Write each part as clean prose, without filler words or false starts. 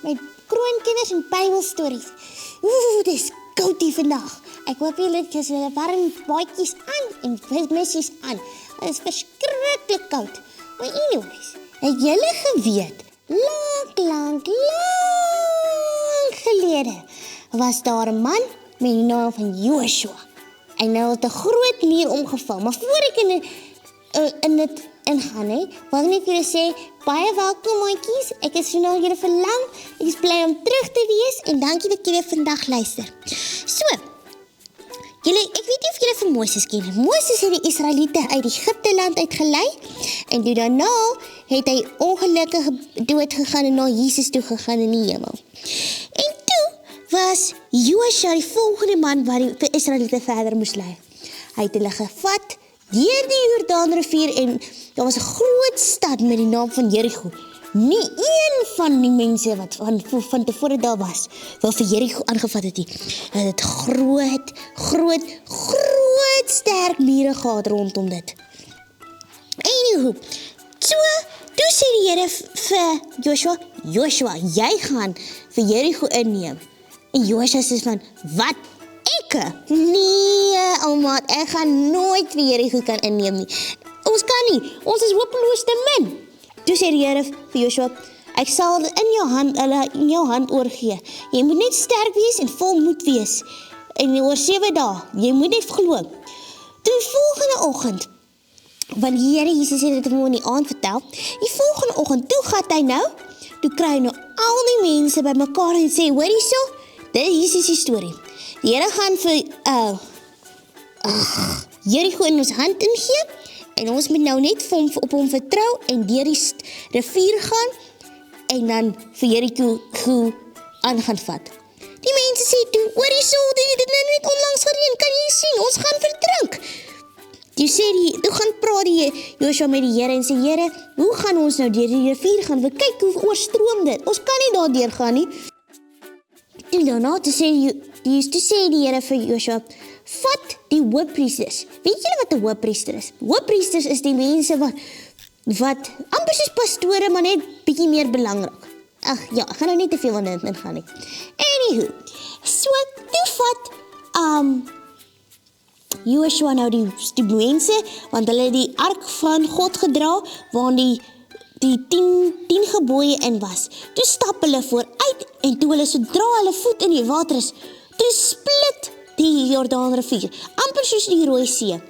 my kroonkinders en Bybelstories. Dis koud hier vandag. Ek hoop julle het julle warm baadjies aan en missies aan. Dit is verskriklik koud. Maar anyways, het julle geweet, lang gelede was daar 'n man met die naam van Joshua. En hy het 'n groot muur omgeval. Maar voor ek in dit ingaan, wil ek net julle sê, baie welkom maatjies. Ek is so na julle verlang. Ek is bly om terug te wees en dankie dat julle vandag luister. So, ek weet nie of julle vir Moses ken. Moses het die Israeliete uit Egipte land uitgelei en toe daarna het hy ongelukkig dood gegaan en na Jesus toe gegaan in die hemel. En toe was Joshua die volgende man wat die Israeliete verder moes lei. Hy het hulle gevat deur die Jordaanrivier en daar was 'n groot stad met die naam van Jericho. Nie een van die mense wat van tevore daar was, wat vir Jericho aangevat het nie. Hulle het groot sterk mure gehad rondom dit. Anywho, toe sê die Here vir Joshua, jy gaan vir Jericho inneem. En Joshua sê van, wat? Nee, ouma, ek gaan nooit vir Jericho kan inneem nie. Ons kan nie, ons is hopeloos te min. Toe sê die Here vir Joshua, ek sal hulle in jou hand oorgee. Jy moet net sterk wees en vol moed wees. En oor 7 dae, jy moet net glo. Toe volgende oggend, want die Here Jesus het dit hom in die aand vertel, die volgende oggend, toe gaan hy nou, toe kry hy nou al die mense by mekaar en sê, hoor hierso, hier is die storie. Die Here gaan vir Jericho in ons hand ingee, en ons moet nou net op hom vertrou, en deur die rivier gaan, en dan vir Jericho aan gaan vat. Die mense sê toe, hoor hierso, dit het nou net onlangs gereën, kan jy sien, ons gaan verdrink. Toe gaan praat die Joshua met die Here en sê, Here, hoe gaan ons nou deur die rivier gaan? Kyk hoe oorstroom dit, ons kan nie daar deur gaan nie. Toe sê die Here vir Joshua, vat die hoofpriesters. Weet julle wat 'n hoofpriester is? Hoofpriesters is die mense wat amper soos pastore, maar net bietjie meer belangrik. Ag ja, ek gaan nou nie te veel in dit ingaan nie. Anywho, so toe vat Joshua nou die mense, want hulle het die ark van God gedra, waarin die 10 gebooie in was. Toe stap hulle vooruit, en toe hulle sodra hulle voet in die water is, toe split die Jordaanrivier, amper soos die Rooi See.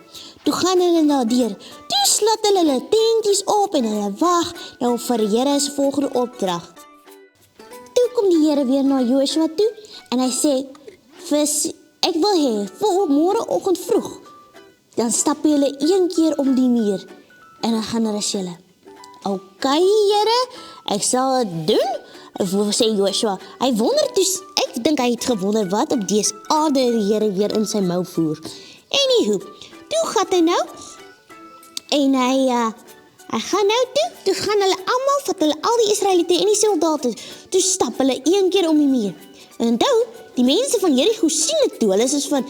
Toe gaan hulle daar deur, toe slat hulle tentjies op, en hulle wag nou vir die Here se volgende opdrag. Toe kom die Here weer na Joshua toe, en hy sê, ek wil hê, voor môreoggend vroeg, dan stap julle 1 keer om die muur, en dan gaan rus julle. Okay, Here, ek sal dit doen, sê Joshua. Hy wonder toe, ek dink hy het gewonder wat op dese aarde die Here weer in sy mou voer. Anywho, toe gaan hy nou, en hy gaan nou toe gaan hulle almal, vat hulle al die Israeliete en die soldate, toe stap hulle 1 keer om die muur. En onthou, die mense van Jericho sien dit toe, hulle is soos van,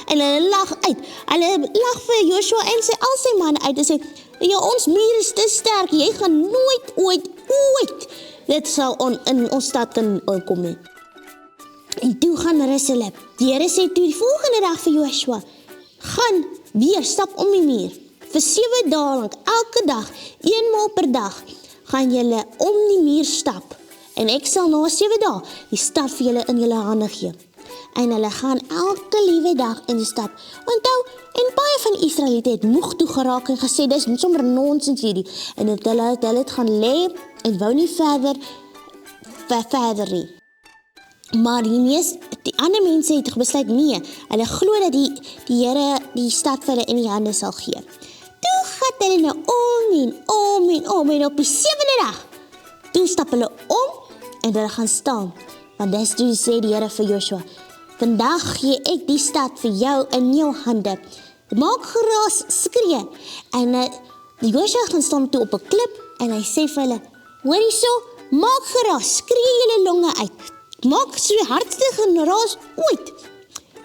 en hulle lag uit. Hulle lag vir Joshua en al sy manne uit en sê, ja, ons muur is te sterk, jy gaan nooit, ooit, dit sal in ons stad kan kom nie. En toe gaan rus hulle. Die Here sê toe die volgende dag vir Joshua, gaan weer stap om die muur. Vir 7 dae lang, elke dag, 1 maal per dag, gaan julle om die muur stap. En ek sal na 7 dae die stad vir julle in julle hande gee. En hulle gaan elke liewe dag in die stad. Onthou, en baie van die Israeliete het moeg toe geraak en gesê, dis sommer nonsens hierdie. En hulle het gaan lê en wou nie verder nie. Maar die ander mense het besluit nee. Hulle glo dat die Here die stad vir hulle in die hande sal gee. Toe gaan hulle nou om en op die 7de dag. Toe stap hulle om en hulle gaan staan. Want dis toe sê die Here vir Joshua, vandag gee ek die stad vir jou in jou hande. Maak geraas, skree. En Joshua gaan staan toe op 'n klip en hy sê vir hulle, hoor hierso, maak geraas, skree julle longe uit. Maak so hardste geraas ooit.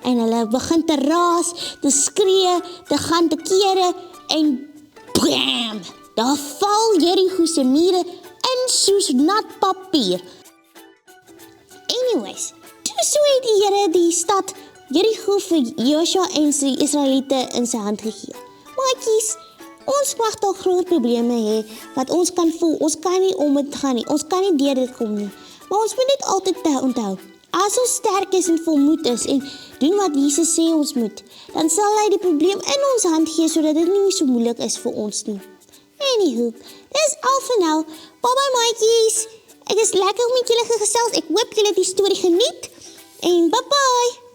En hulle begin te raas, te skree, te gaan te kere en bam! Daar val Jericho se mure in soos nat papier. Anyways, toe so het die Here die stad Jericho vir Joshua en sy Israeliete in sy hand gegee. Maatjies, ons mag dalk groot probleme hê wat ons kan voel. Ons kan nie om dit gaan nie. Ons kan nie deur dit kom nie. Maar ons moet net altyd onthou. As ons sterk is en volmoed is en doen wat Jesus sê ons moet, dan sal hy die probleem in ons hand gee sodat dit nie so moeilik is vir ons nie. Anywho, dis al vir nou. Bye maatjies. Ek is lekker om met julle gesels. Ek hoop julle het die storie geniet. En bye bye.